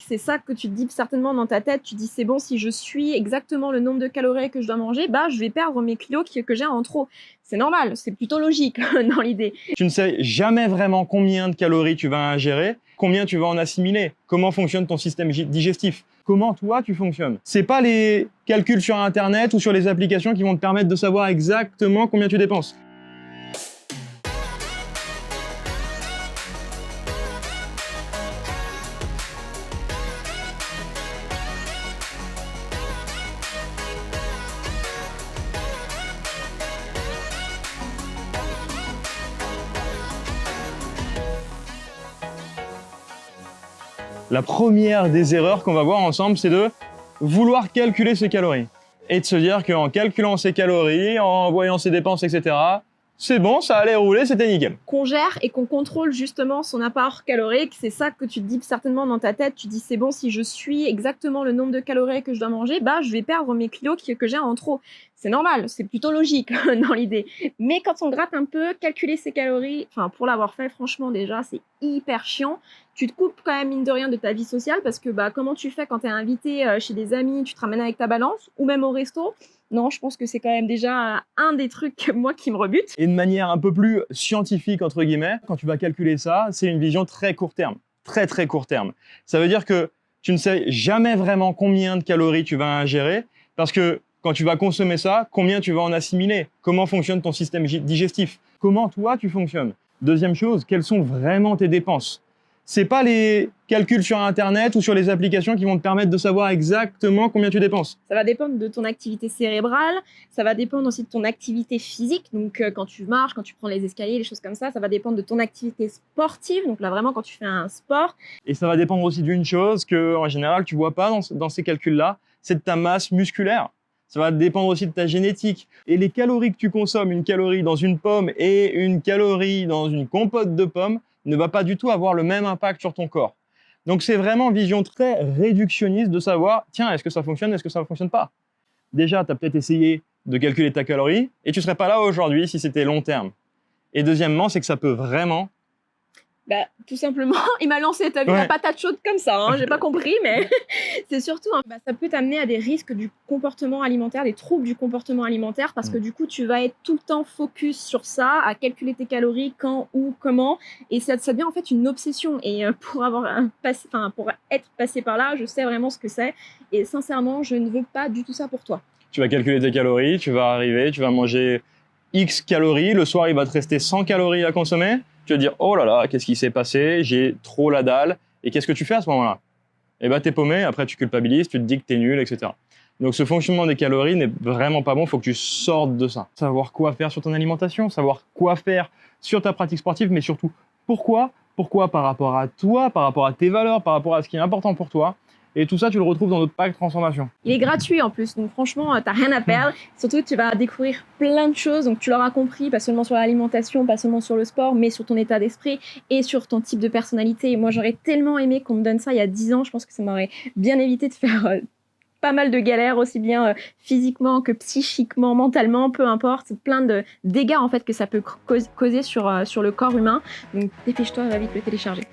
c'est ça que tu te dis certainement dans ta tête. Tu dis c'est bon, si je suis exactement le nombre de calories que je dois manger, bah je vais perdre mes kilos que j'ai en trop. C'est normal, c'est plutôt logique dans l'idée. Tu ne sais jamais vraiment combien de calories tu vas ingérer, combien tu vas en assimiler, comment fonctionne ton système digestif, comment toi tu fonctionnes. C'est pas les calculs sur Internet ou sur les applications qui vont te permettre de savoir exactement combien tu dépenses. La première des erreurs qu'on va voir ensemble, c'est de vouloir calculer ses calories. Et de se dire qu'en calculant ses calories, en voyant ses dépenses, etc., c'est bon, ça allait rouler, c'était nickel. Qu'on gère et qu'on contrôle justement son apport calorique, c'est ça que tu te dis certainement dans ta tête. Tu dis c'est bon, si je suis exactement le nombre de calories que je dois manger, bah je vais perdre mes kilos que j'ai en trop. C'est normal, c'est plutôt logique dans l'idée. Mais quand on gratte un peu, calculer ses calories, enfin pour l'avoir fait, franchement déjà c'est hyper chiant. Tu te coupes quand même mine de rien de ta vie sociale parce que bah comment tu fais quand tu es invité chez des amis, tu te ramènes avec ta balance ou même au resto. Non, je pense que c'est quand même déjà un des trucs, moi, qui me rebute. Et de manière un peu plus scientifique, entre guillemets, quand tu vas calculer ça, c'est une vision très court terme. Très, très court terme. Ça veut dire que tu ne sais jamais vraiment combien de calories tu vas ingérer parce que quand tu vas consommer ça, combien tu vas en assimiler, comment fonctionne ton système digestif, comment toi tu fonctionnes. Deuxième chose, quelles sont vraiment tes dépenses? C'est pas les calculs sur Internet ou sur les applications qui vont te permettre de savoir exactement combien tu dépenses. Ça va dépendre de ton activité cérébrale, ça va dépendre aussi de ton activité physique, donc quand tu marches, quand tu prends les escaliers, les choses comme ça va dépendre de ton activité sportive, donc là vraiment quand tu fais un sport. Et ça va dépendre aussi d'une chose que en général tu vois pas dans ces calculs-là, c'est de ta masse musculaire. Ça va dépendre aussi de ta génétique. Et les calories que tu consommes, une calorie dans une pomme et une calorie dans une compote de pommes, ne va pas du tout avoir le même impact sur ton corps. Donc c'est vraiment une vision très réductionniste de savoir, tiens, est-ce que ça fonctionne, est-ce que ça ne fonctionne pas? Déjà, tu as peut-être essayé de calculer ta calorie et tu ne serais pas là aujourd'hui si c'était long terme. Et deuxièmement, c'est que ça peut vraiment... Bah, tout simplement, il m'a lancé, t'as vu, la patate chaude comme ça, hein, j'ai pas compris, mais c'est surtout, hein, ça peut t'amener à des risques du comportement alimentaire, des troubles du comportement alimentaire, parce que du coup, tu vas être tout le temps focus sur ça, à calculer tes calories, quand, où, comment, et ça devient en fait une obsession. Et pour être passé par là, je sais vraiment ce que c'est, et sincèrement, je ne veux pas du tout ça pour toi. Tu vas calculer tes calories, tu vas arriver, tu vas manger X calories, le soir, il va te rester 100 calories à consommer. Tu vas dire, oh là là, qu'est-ce qui s'est passé? J'ai trop la dalle. Et qu'est-ce que tu fais à ce moment-là? Eh ben, t'es paumé, après tu culpabilises, tu te dis que t'es nul, etc. Donc ce fonctionnement des calories n'est vraiment pas bon, il faut que tu sortes de ça. Savoir quoi faire sur ton alimentation, savoir quoi faire sur ta pratique sportive, mais surtout pourquoi? Pourquoi par rapport à toi, par rapport à tes valeurs, par rapport à ce qui est important pour toi. Et tout ça, tu le retrouves dans notre pack transformation. Il est gratuit en plus, donc franchement, t'as rien à perdre. Surtout, tu vas découvrir plein de choses, donc tu l'auras compris, pas seulement sur l'alimentation, pas seulement sur le sport, mais sur ton état d'esprit et sur ton type de personnalité. Et moi, j'aurais tellement aimé qu'on me donne ça il y a 10 ans. Je pense que ça m'aurait bien évité de faire pas mal de galères, aussi bien physiquement que psychiquement, mentalement, peu importe. Plein de dégâts en fait que ça peut causer sur le corps humain. Donc dépêche-toi, va vite le télécharger.